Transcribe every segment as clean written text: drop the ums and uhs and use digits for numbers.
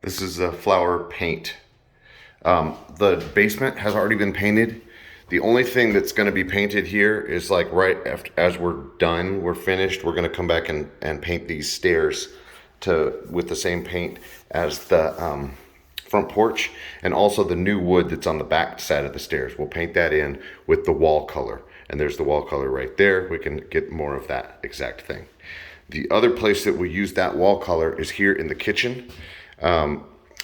This is a flower paint. The basement has already been painted. The only thing that's going to be painted here is like right after, as we're done, we're finished, we're going to come back and paint these stairs with the same paint as the front porch, and also the new wood that's on the back side of the stairs. We'll paint that in with the wall color. And there's the wall color right there. We can get more of that exact thing. The other place that we use that wall color is here in the kitchen.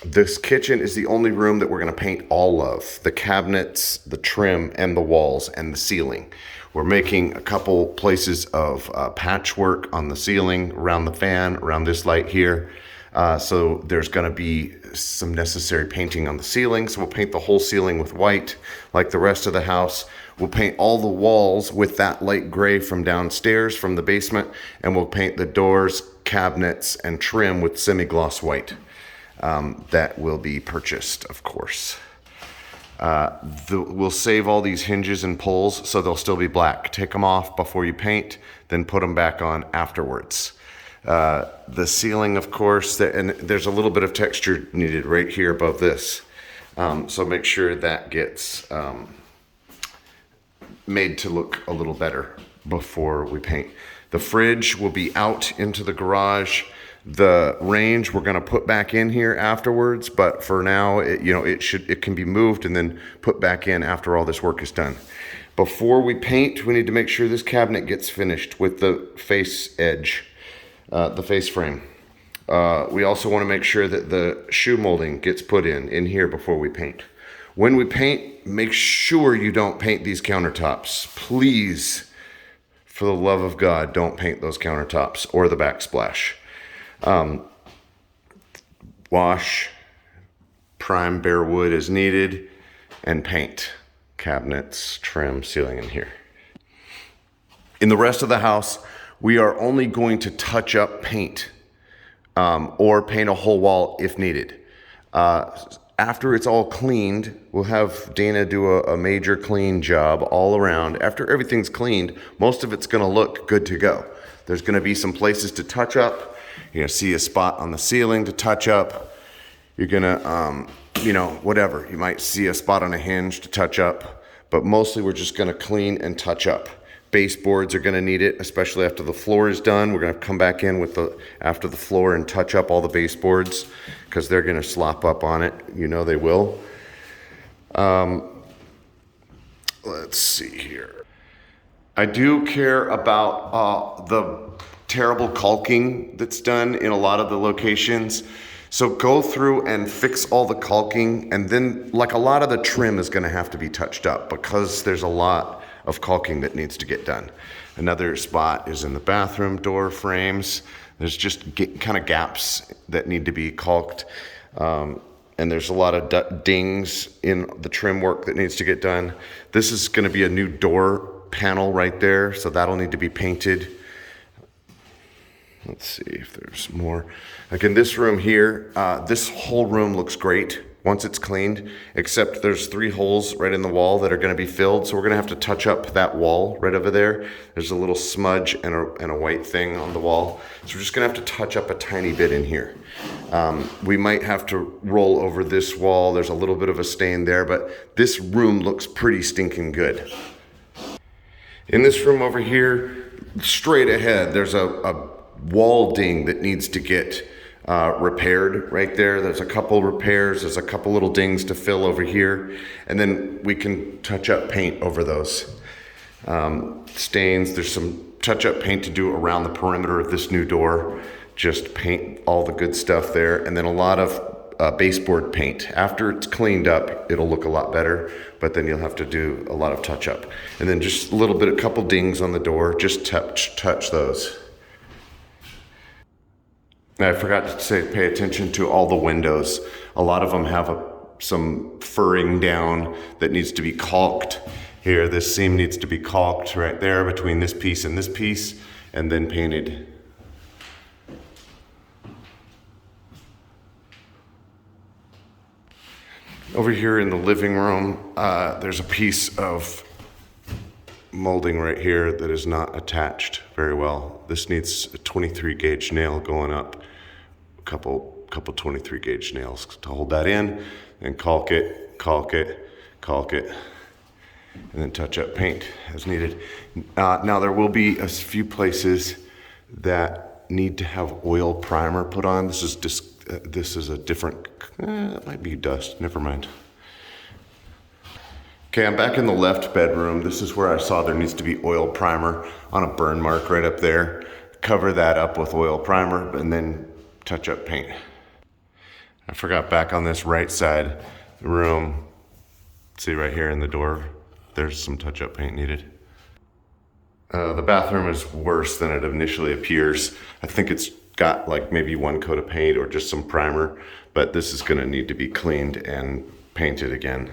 This kitchen is the only room that we're going to paint all of. The cabinets, the trim, and the walls, and the ceiling. We're making a couple places of patchwork on the ceiling, around the fan, around this light here. So there's going to be some necessary painting on the ceiling. So we'll paint the whole ceiling with white, like the rest of the house. We'll paint all the walls with that light gray from downstairs, from the basement, and we'll paint the doors, cabinets, and trim with semi-gloss white. That will be purchased, of course. We'll save all these hinges and pulls so they'll still be black. Take them off before you paint, then put them back on afterwards. The ceiling, of course, and there's a little bit of texture needed right here above this. So make sure that gets made to look a little better before we paint. The fridge will be out into the garage. The range we're going to put back in here afterwards, but for now, it can be moved and then put back in after all this work is done. Before we paint, we need to make sure this cabinet gets finished with the face edge, the face frame. We also want to make sure that the shoe molding gets put in here before we paint. When we paint, make sure you don't paint these countertops. Please, for the love of God, don't paint those countertops or the backsplash. Wash, prime bare wood as needed, and paint cabinets, trim, ceiling in here. In the rest of the house, we are only going to touch up paint or paint a whole wall if needed. After it's all cleaned, we'll have Dana do a major clean job all around. After everything's cleaned, most of it's going to look good to go. There's going to be some places to touch up. You're going to see a spot on the ceiling to touch up. You're going to, whatever. You might see a spot on a hinge to touch up. But mostly we're just going to clean and touch up. Baseboards are going to need it, especially after the floor is done. We're going to come back in after the floor and touch up all the baseboards because they're going to slop up on it. You know they will. Let's see here. I do care about the terrible caulking that's done in a lot of the locations. So go through and fix all the caulking, and then like a lot of the trim is going to have to be touched up because there's a lot of caulking that needs to get done. Another spot is in the bathroom door frames. There's just kind of gaps that need to be caulked. And there's a lot of dings in the trim work that needs to get done. This is going to be a new door panel right there, so that'll need to be painted. Let's see if there's more. Like in this room here, this whole room looks great once it's cleaned, except there's 3 holes right in the wall that are going to be filled. So we're going to have to touch up that wall right over there. There's a little smudge and a white thing on the wall. So we're just going to have to touch up a tiny bit in here. We might have to roll over this wall. There's a little bit of a stain there, but this room looks pretty stinking good. In this room over here, straight ahead, there's a wall ding that needs to get repaired right there. There's a couple repairs. There's a couple little dings to fill over here. And then we can touch up paint over those stains. There's some touch up paint to do around the perimeter of this new door. Just paint all the good stuff there. And then a lot of baseboard paint. After it's cleaned up, it'll look a lot better, but then you'll have to do a lot of touch up. And then just a little bit, a couple dings on the door, just touch those. I forgot to say, pay attention to all the windows. A lot of them have some furring down that needs to be caulked. Here, this seam needs to be caulked right there between this piece, and then painted. Over here in the living room, there's a piece of molding right here that is not attached very well. This needs a 23 gauge nail going up, a couple couple 23 gauge nails to hold that in, and caulk it, caulk it, caulk it, and then touch up paint as needed. Now there will be a few places that need to have oil primer put on. This is a different, it might be dust, never mind. Okay, I'm back in the left bedroom. This is where I saw there needs to be oil primer on a burn mark right up there. Cover that up with oil primer and then touch up paint. I forgot back on this right side of the room. See right here in the door, there's some touch up paint needed. The bathroom is worse than it initially appears. I think it's got like maybe one coat of paint or just some primer, but this is gonna need to be cleaned and painted again.